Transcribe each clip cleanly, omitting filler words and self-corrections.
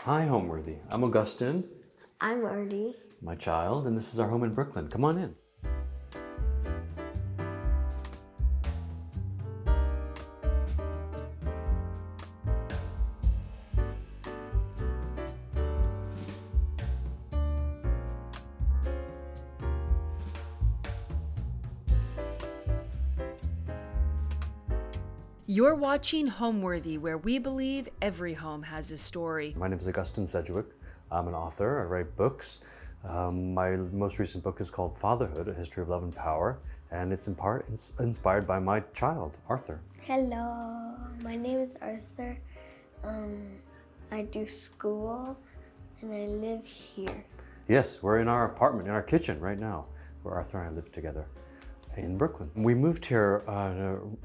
Hi, Homeworthy. I'm Augustine, I'm Artie. my child, and this is our home in Brooklyn. Come on in. You're watching Homeworthy, where we believe every home has a story. My name is Augustine Sedgewick. I'm an author. I write books. My most recent book is called Fatherhood, A History of Love and Power, and it's in part inspired by my child, Arthur. Hello, my name is Arthur. I do school and I live here. Yes, we're in our apartment, in our kitchen right now, where Arthur and I live together in Brooklyn. We moved here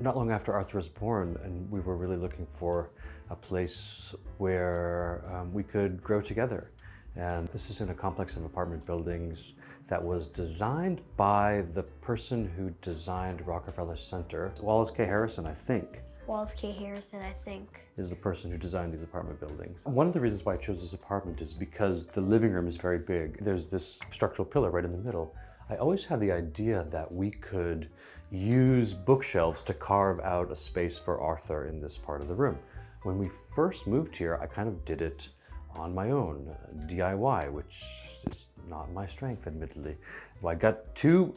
not long after Arthur was born, and we were really looking for a place where we could grow together. And this is in a complex of apartment buildings that was designed by the person who designed Rockefeller Center. Wallace K. Harrison, I think, Wallace K. Harrison, I think, is the person who designed these apartment buildings. One of the reasons why I chose this apartment is because the living room is very big. There's this structural pillar right in the middle. I always had the idea that we could use bookshelves to carve out a space for Arthur in this part of the room. When we first moved here, I kind of did it on my own, DIY, which is not my strength, admittedly. Well, I got two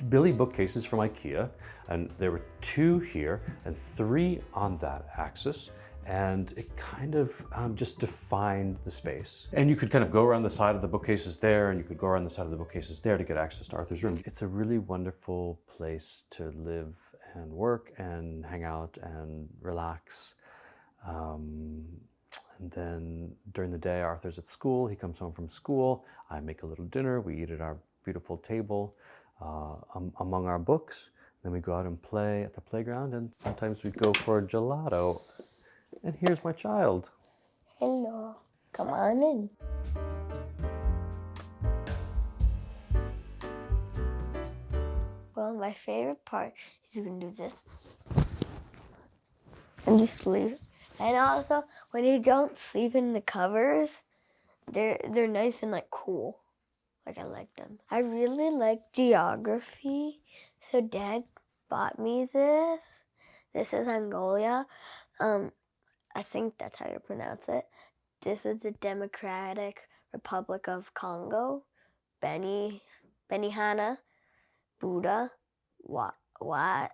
Billy bookcases from IKEA, and there were two here and three on that axis. And it kind of just defined the space. And you could kind of go around the side of the bookcases there, and you could go around the side of the bookcases there to get access to Arthur's room. It's a really wonderful place to live and work and hang out and relax. And then during the day, Arthur's at school. He comes home from school. I make a little dinner. We eat at our beautiful table among our books. Then we go out and play at the playground, and sometimes we go for a gelato. And here's my child. hello, come on in. Well, my favorite part is you can do this and just sleep. And also, when you don't sleep in the covers, they're nice and like cool. Like I like them. I really like geography, so Dad bought me this. This is Angola. I think that's how you pronounce it. This is the Democratic Republic of Congo. Benihana, Buddha, Watsa.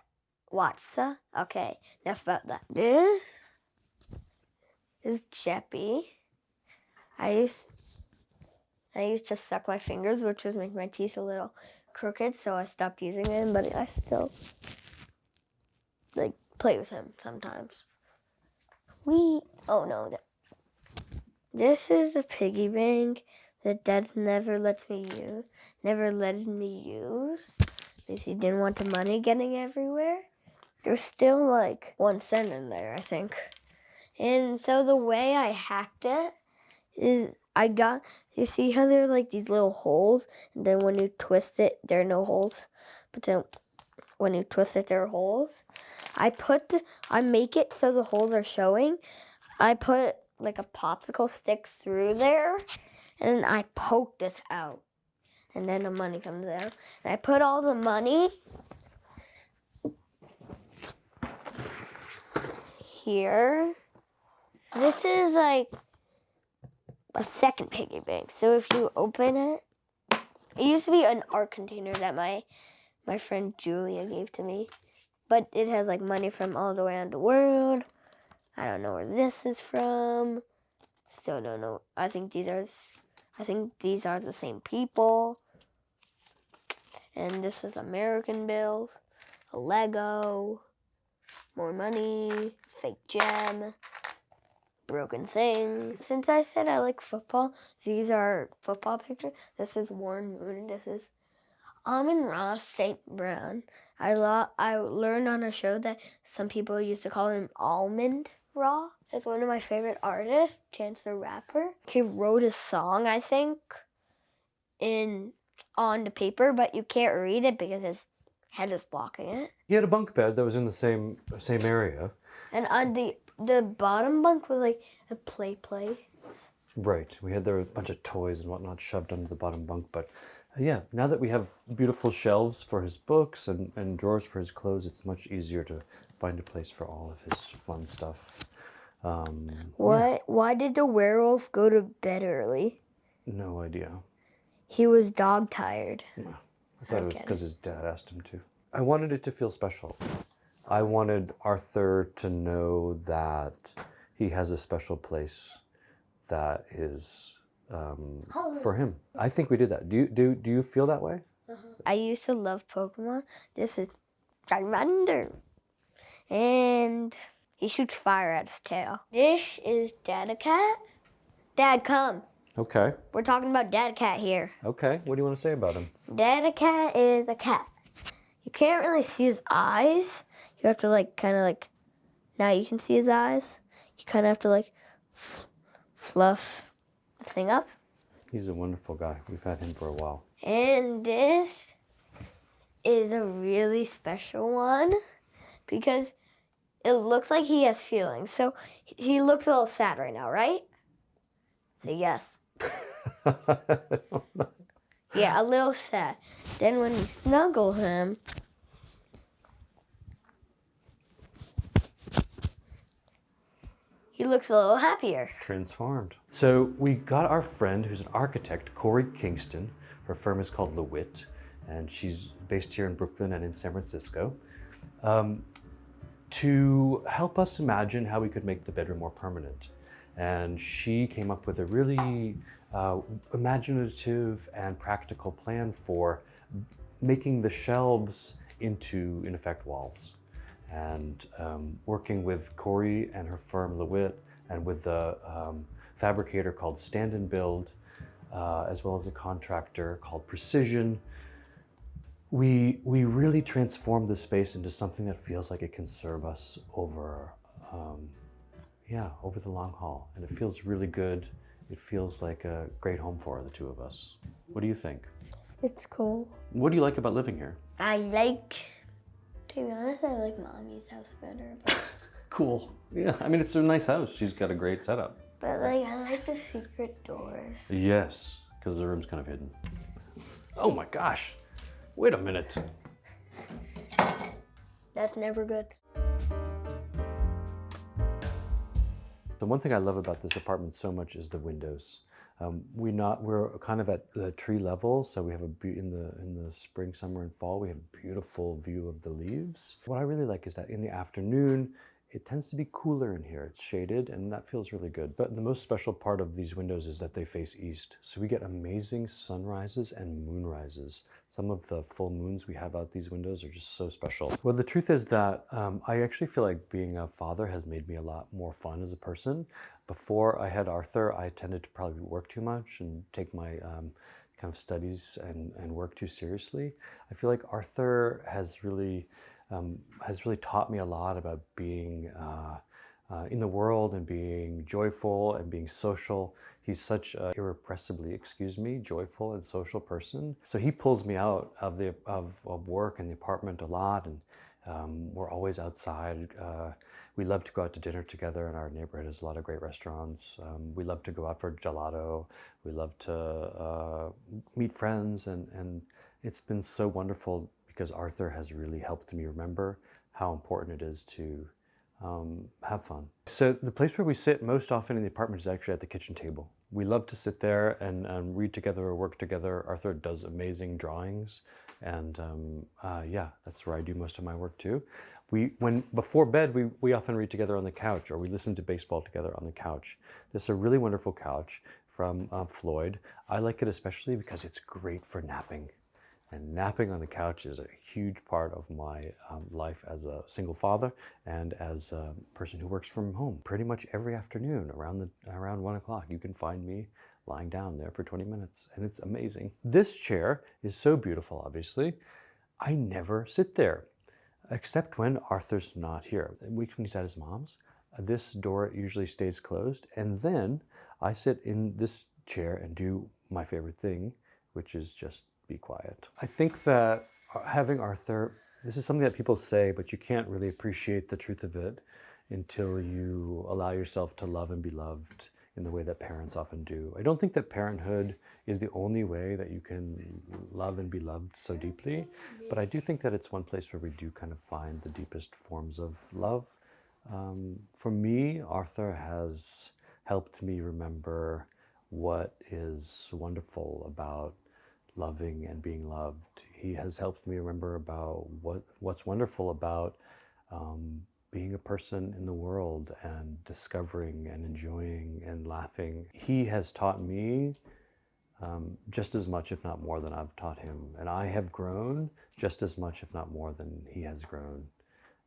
Okay, enough about that. This is Jeppy. I used to suck my fingers, which would make my teeth a little crooked, so I stopped using them, but I still play with him sometimes. This is a piggy bank that Dad never let me use because he didn't want the money getting everywhere. There's still like 1 cent in there, I think. And so the way I hacked it is you see how there are like these little holes, and then when you twist it, there are no holes. But then when you twist it, there are holes. I make it so the holes are showing. I put like a popsicle stick through there, and I poke this out, and then the money comes out. And I put all the money here. This is like a second piggy bank. So if you open it, it used to be an art container that my friend Julia gave to me. But it has like money from all the way around the world. I don't know where this is from. Still don't know. I think these are the same people. And this is American bills, a Lego, more money, fake gem, broken thing. Since I said I like football, these are football pictures. This is Warren Moon. This is Amon-Ra St. Brown. I learned on a show that some people used to call him Almond Ra. It's one of my favorite artists, Chance the Rapper. He wrote a song, I think, on the paper, but you can't read it because his head is blocking it. He had a bunk bed that was in the same area. And on the bottom bunk was like a play place. Right. We had there a bunch of toys and whatnot shoved under the bottom bunk, but yeah, now that we have beautiful shelves for his books and drawers for his clothes, it's much easier to find a place for all of his fun stuff. Why did the werewolf go to bed early? No idea. He was dog tired. I thought it was because his dad asked him to. I wanted it to feel special. I wanted Arthur to know that he has a special place that is for him. I think we did that. Do you feel that way? I used to love Pokemon. This is Charmander. And he shoots fire at his tail. This is Dad Cat. Dad, come. Okay. We're talking about Dad Cat here. Okay. What do you want to say about him? Dad Cat is a cat. You can't really see his eyes. You have to kind of now you can see his eyes. You kind of have to fluff the thing up. He's a wonderful guy. We've had him for a while. And this is a really special one because it looks like he has feelings. So he looks a little sad right now, right? Say yes. Yeah, a little sad. Then when you snuggle him, he looks a little happier. Transformed. So we got our friend who's an architect, Corey Kingston. Her firm is called LeWitt, and she's based here in Brooklyn and in San Francisco, to help us imagine how we could make the bedroom more permanent. And she came up with a really imaginative and practical plan for making the shelves into, in effect, walls. And working with Corey and her firm LeWitt and with the fabricator called Stand and Build, as well as a contractor called Precision, we really transformed the space into something that feels like it can serve us over over the long haul. And it feels really good. It feels like a great home for the two of us. What do you think? It's cool. What do you like about living here? To be honest, I like Mommy's house better. But, Cool. Yeah, I mean, it's a nice house. She's got a great setup. but I like the secret doors. Yes, because the room's kind of hidden. Oh my gosh. Wait a minute. That's never good. The one thing I love about this apartment so much is the windows. We're kind of at the tree level, so we have in the spring, summer, and fall we have a beautiful view of the leaves. What I really like is that in the afternoon it tends to be cooler in here. It's shaded, and that feels really good. But the most special part of these windows is that they face east, so we get amazing sunrises and moonrises. Some of the full moons we have out these windows are just so special. Well, the truth is that I actually feel like being a father has made me a lot more fun as a person. Before I had Arthur, I tended to probably work too much and take my kind of studies and work too seriously. I feel like Arthur has really taught me a lot about being in the world and being joyful and being social. He's such an irrepressibly, joyful and social person. So he pulls me out of work and the apartment a lot, and we're always outside. We love to go out to dinner together, and our neighborhood has a lot of great restaurants. We love to go out for gelato. We love to meet friends, and it's been so wonderful because Arthur has really helped me remember how important it is to have fun. So the place where we sit most often in the apartment is actually at the kitchen table. We love to sit there and read together or work together. Arthur does amazing drawings, and yeah, that's where I do most of my work too. Before bed, we often read together on the couch, or we listen to baseball together on the couch. This is a really wonderful couch from Floyd. I like it especially because it's great for napping. And napping on the couch is a huge part of my life as a single father and as a person who works from home. Pretty much every afternoon around 1 o'clock, you can find me lying down there for 20 minutes, and it's amazing. This chair is so beautiful, obviously. I never sit there, except when Arthur's not here. When he's at his mom's, this door usually stays closed, and then I sit in this chair and do my favorite thing, which is just be quiet. I think that having Arthur, this is something that people say, but you can't really appreciate the truth of it until you allow yourself to love and be loved in the way that parents often do. I don't think that parenthood is the only way that you can love and be loved so deeply, but I do think that it's one place where we do kind of find the deepest forms of love. For me, Arthur has helped me remember what is wonderful about loving and being loved. He has helped me remember about what's wonderful about being a person in the world and discovering and enjoying and laughing. He has taught me just as much, if not more, than I've taught him. And I have grown just as much, if not more, than he has grown.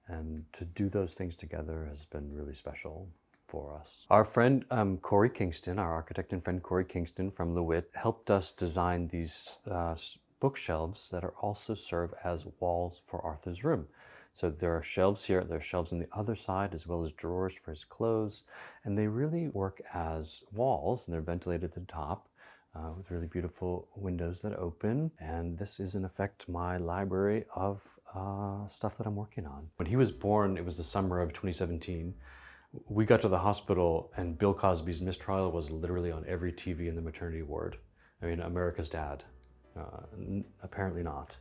And to do those things together has been really special for us. Our friend Corey Kingston, our architect and friend Corey Kingston from LeWitt, helped us design these bookshelves that are also serve as walls for Arthur's room. So there are shelves here, there are shelves on the other side, as well as drawers for his clothes, and they really work as walls, and they're ventilated at the top with really beautiful windows that open. And this is in effect my library of stuff that I'm working on. When he was born, it was the summer of 2017. We got to the hospital and Bill Cosby's mistrial was literally on every TV in the maternity ward. I mean, America's Dad. Apparently not.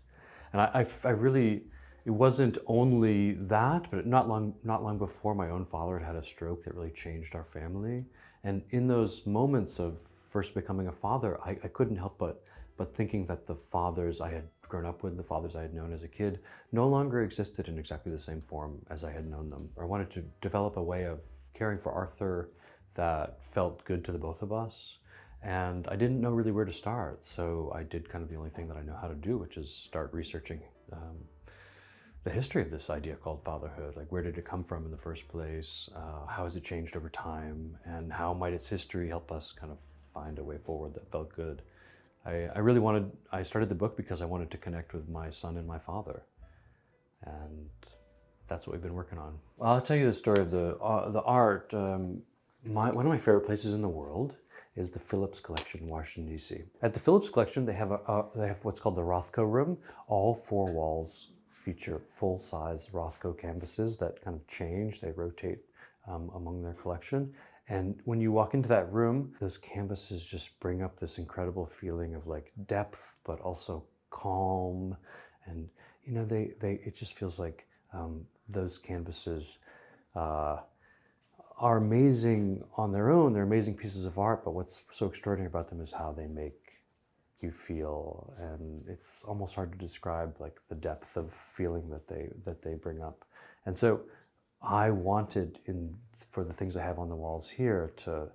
And I really, it wasn't only that, but not long before, my own father had a stroke that really changed our family. And in those moments of first becoming a father, I couldn't help but thinking that the fathers I had grown up with, the fathers I had known as a kid, no longer existed in exactly the same form as I had known them. I wanted to develop a way of caring for Arthur that felt good to the both of us. And I didn't know really where to start, so I did kind of the only thing that I know how to do, which is start researching the history of this idea called fatherhood. Like, where did it come from in the first place? How has it changed over time? And how might its history help us kind of find a way forward that felt good? I started the book because I wanted to connect with my son and my father. And that's what we've been working on. I'll tell you the story of the art. One of my favorite places in the world is the Phillips Collection in Washington, D.C. At the Phillips Collection, they have what's called the Rothko Room. All four walls feature full-size Rothko canvases that kind of change. They rotate among their collection. And when you walk into that room, those canvases just bring up this incredible feeling of like depth, but also calm. And you know, it just feels like those canvases are amazing on their own. They're amazing pieces of art, but what's so extraordinary about them is how they make you feel. And it's almost hard to describe like the depth of feeling that they bring up. And so I wanted, for the things I have on the walls here, to,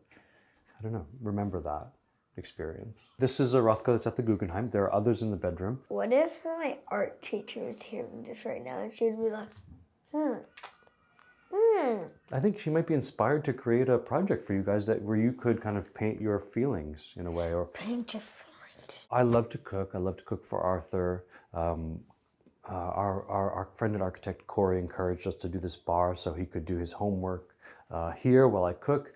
I don't know, remember that experience. This is a Rothko that's at the Guggenheim. There are others in the bedroom. What if my art teacher is hearing this right now and she'd be like, I think she might be inspired to create a project for you guys where you could kind of paint your feelings in a way. Or paint your feelings. I love to cook. I love to cook for Arthur. Our friend and architect Corey encouraged us to do this bar so he could do his homework here while I cook.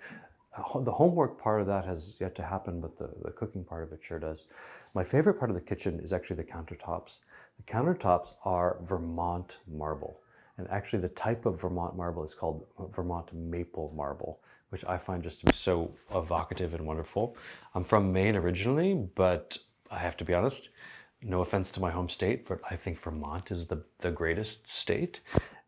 The homework part of that has yet to happen, but the cooking part of it sure does. My favorite part of the kitchen is actually the countertops. The countertops are Vermont marble. And actually the type of Vermont marble is called Vermont maple marble, which I find just to be so evocative and wonderful. I'm from Maine originally, but I have to be honest, no offense to my home state, but I think Vermont is the greatest state.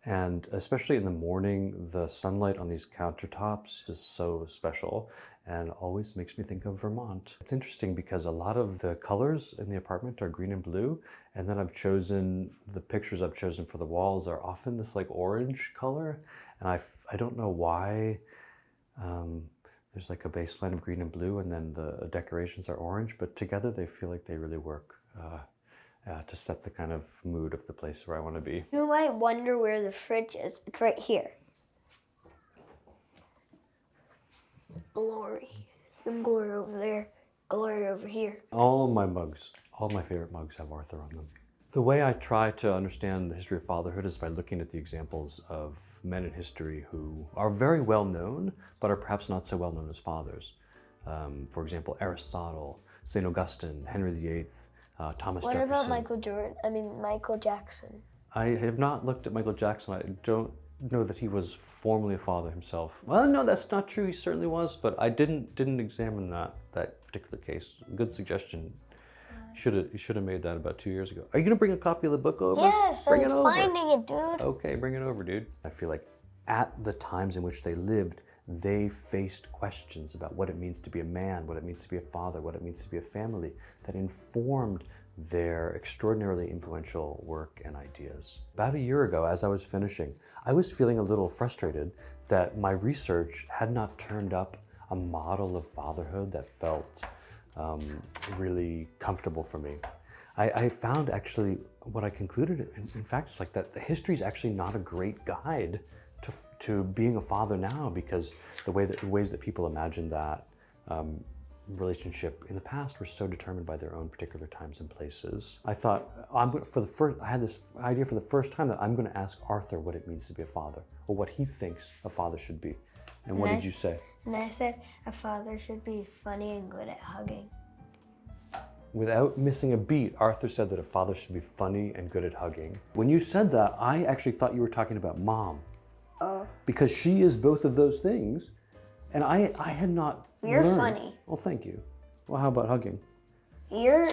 And especially in the morning, the sunlight on these countertops is so special and always makes me think of Vermont. It's interesting because a lot of the colors in the apartment are green and blue, and then the pictures I've chosen for the walls are often this like orange color, and I don't know why. There's like a baseline of green and blue, and then the decorations are orange, but together they feel like they really work to set the kind of mood of the place where I want to be. You might wonder where the fridge is. It's right here. Glory. Some glory over there. Glory over here. All my favorite mugs have Arthur on them. The way I try to understand the history of fatherhood is by looking at the examples of men in history who are very well known, but are perhaps not so well known as fathers. For example, Aristotle, St. Augustine, Henry VIII, Thomas Jefferson. What about Michael Jackson? I have not looked at Michael Jackson. I don't know that he was formerly a father himself. Well, no, that's not true. He certainly was, but I didn't examine that particular case. Good suggestion. You should have made that about 2 years ago. Are you gonna bring a copy of the book over? Yes, bring I'm it over. finding it, dude. Okay, bring it over, dude. I feel like at the times in which they lived, they faced questions about what it means to be a man, what it means to be a father, what it means to be a family, that informed their extraordinarily influential work and ideas. About a year ago, as I was finishing, I was feeling a little frustrated that my research had not turned up a model of fatherhood that felt really comfortable for me. I found actually what I concluded, in fact, it's like that the history is actually not a great guide to being a father now, because the ways that people imagined that relationship in the past were so determined by their own particular times and places. I thought, I had this idea for the first time that I'm going to ask Arthur what it means to be a father, or what he thinks a father should be. And what did you say? And I said a father should be funny and good at hugging. Without missing a beat, Arthur said that a father should be funny and good at hugging. When you said that, I actually thought you were talking about Mom. Because she is both of those things. And I had not You're learned. funny. Well, thank you. Well, how about hugging? You're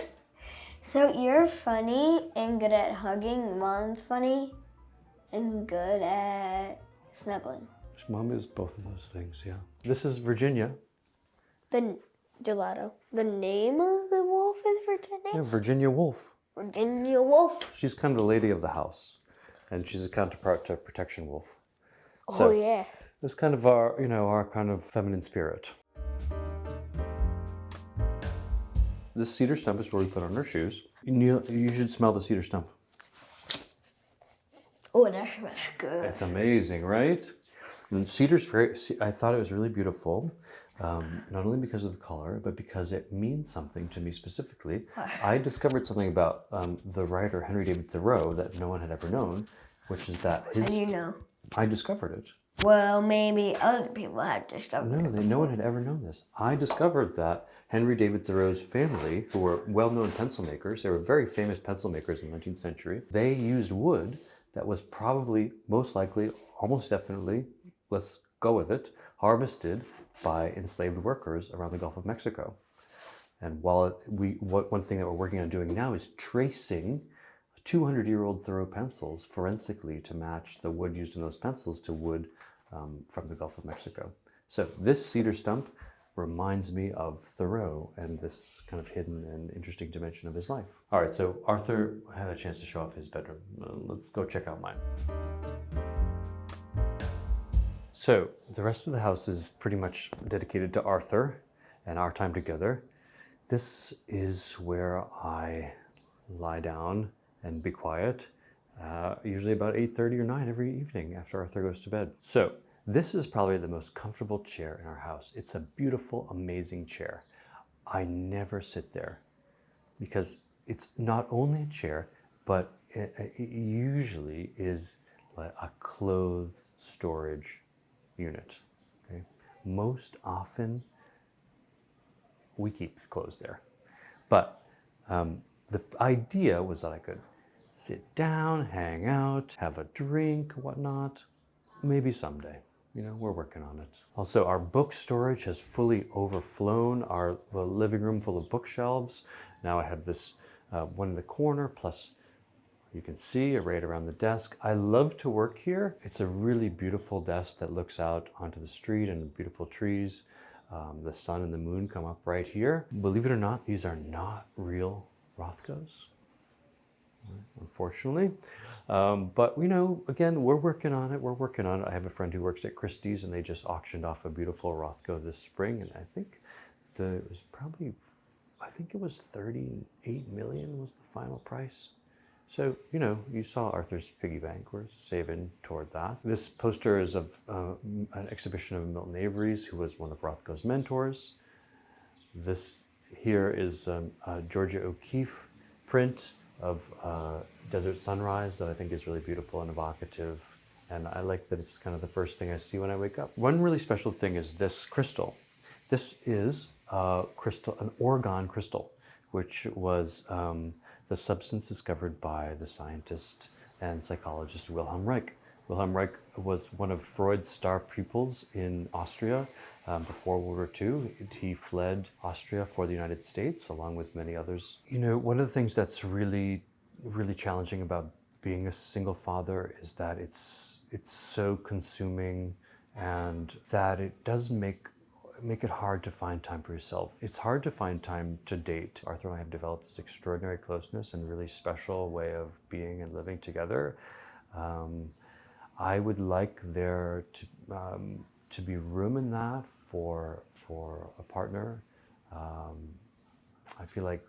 funny and good at hugging. Mom's funny and good at snuggling. Mom is both of those things, yeah. This is Virginia. The gelato. The name of the wolf is Virginia? Yeah, Virginia Woolf. Virginia Wolf. She's kind of the lady of the house. And she's a counterpart to Protection Wolf. Oh, yeah. It's kind of our kind of feminine spirit. This cedar stump is where we put on our shoes. You should smell the cedar stump. Oh, that smells good. It's amazing, right? And cedar's I thought it was really beautiful, not only because of the color, but because it means something to me specifically. I discovered something about the writer Henry David Thoreau that no one had ever known, which is that How do you know? I discovered it. Well, maybe other people have discovered it. No one had ever known this. I discovered that Henry David Thoreau's family, who were well-known pencil makers, they were very famous pencil makers in the 19th century, they used wood that was probably, most likely, almost definitely, let's go with it, harvested by enslaved workers around the Gulf of Mexico. And while one thing that we're working on doing now is tracing 200-year-old Thoreau pencils forensically to match the wood used in those pencils to wood from the Gulf of Mexico. So this cedar stump reminds me of Thoreau and this kind of hidden and interesting dimension of his life. All right, so Arthur had a chance to show off his bedroom. Let's go check out mine. So the rest of the house is pretty much dedicated to Arthur and our time together. This is where I lie down and be quiet, usually about 8:30 or 9 every evening after Arthur goes to bed. So this is probably the most comfortable chair in our house. It's a beautiful, amazing chair. I never sit there because it's not only a chair, but it usually is like a clothes storage unit. Okay? Most often we keep the clothes there. But the idea was that I could sit down, hang out, have a drink, whatnot. Maybe someday. We're working on it. Also, our book storage has fully overflown our living room full of bookshelves. Now I have this one in the corner, plus you can see right around the desk. I love to work here. It's a really beautiful desk that looks out onto the street and beautiful trees. The sun and the moon come up right here. Believe it or not, these are not real Rothkos, unfortunately. But again, we're working on it. I have a friend who works at Christie's and they just auctioned off a beautiful Rothko this spring. And I think it was 38 million was the final price. So, you saw Arthur's piggy bank. We're saving toward that. This poster is of an exhibition of Milton Avery's, who was one of Rothko's mentors. This here is a Georgia O'Keeffe print of Desert Sunrise that I think is really beautiful and evocative. And I like that it's kind of the first thing I see when I wake up. One really special thing is this crystal. This is an orgone crystal, which was the substance discovered by the scientist and psychologist Wilhelm Reich. Wilhelm Reich was one of Freud's star pupils in Austria before World War II. He fled Austria for the United States along with many others. You know, one of the things that's really challenging about being a single father is that it's so consuming, and that it does make it hard to find time for yourself. It's hard to find time to date. Arthur and I have developed this extraordinary closeness and really special way of being and living together. I would like there to be room in that for a partner. I feel like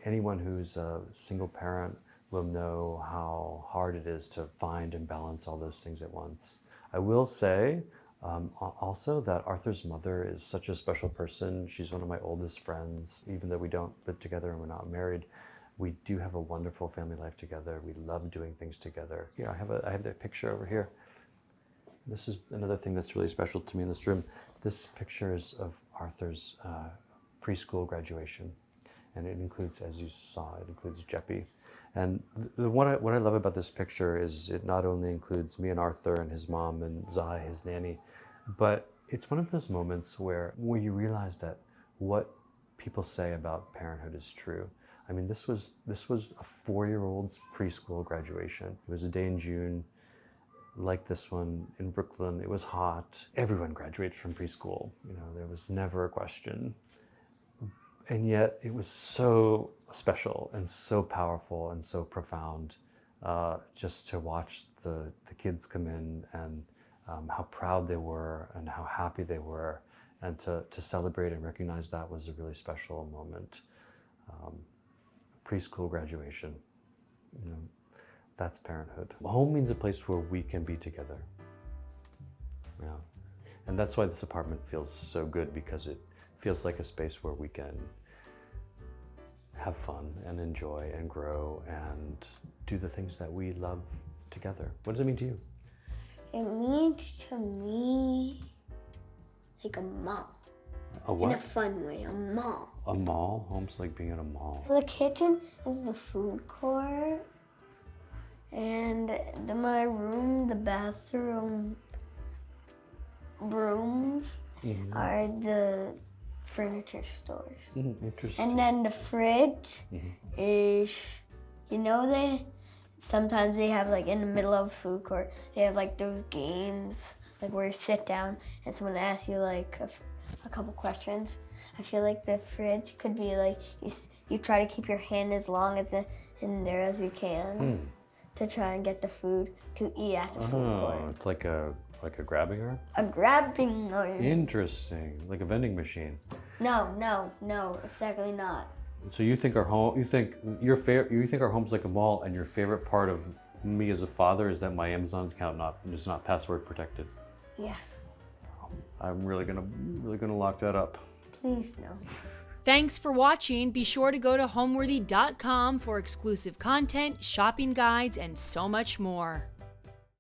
anyone who's a single parent will know how hard it is to find and balance all those things at once. I will say also that Arthur's mother is such a special person. She's one of my oldest friends. Even though we don't live together and we're not married, we do have a wonderful family life together. We love doing things together. Here, I have that picture over here. This is another thing that's really special to me in this room. This picture is of Arthur's preschool graduation. And it includes, as you saw, it includes Jeppy. And what I love about this picture is it not only includes me and Arthur and his mom and Zai, his nanny, but it's one of those moments where you realize that what people say about parenthood is true. I mean, this was a 4-year-old's preschool graduation. It was a day in June, like this one in Brooklyn. It was hot. Everyone graduates from preschool. You know, there was never a question. And yet it was so special and so powerful and so profound just to watch the kids come in and how proud they were and how happy they were, and to celebrate and recognize that was a really special moment. Preschool graduation, you know, that's parenthood. Home means a place where we can be together. Yeah. And that's why this apartment feels so good, because it feels like a space where we can have fun and enjoy and grow and do the things that we love together. What does it mean to you? It means to me like a mall. A what? In a fun way, a mall. A mall? Home's like being in a mall. The kitchen is the food court, and my room, the bathroom rooms are the furniture stores. Interesting. And then the fridge is, sometimes they have like in the middle of food court, they have like those games, like where you sit down and someone asks you like a couple questions. I feel like the fridge could be like, you try to keep your hand as long as in there as you can to try and get the food to eat at the food court. It's like a grabbing arm? A grabbing arm. Interesting. Like a vending machine. No, exactly not. So you think our home, you think our home's like a mall, and your favorite part of me as a father is that my Amazon account is not password protected. Yes. I'm really gonna lock that up. Please no. Thanks for watching. Be sure to go to homeworthy.com for exclusive content, shopping guides, and so much more.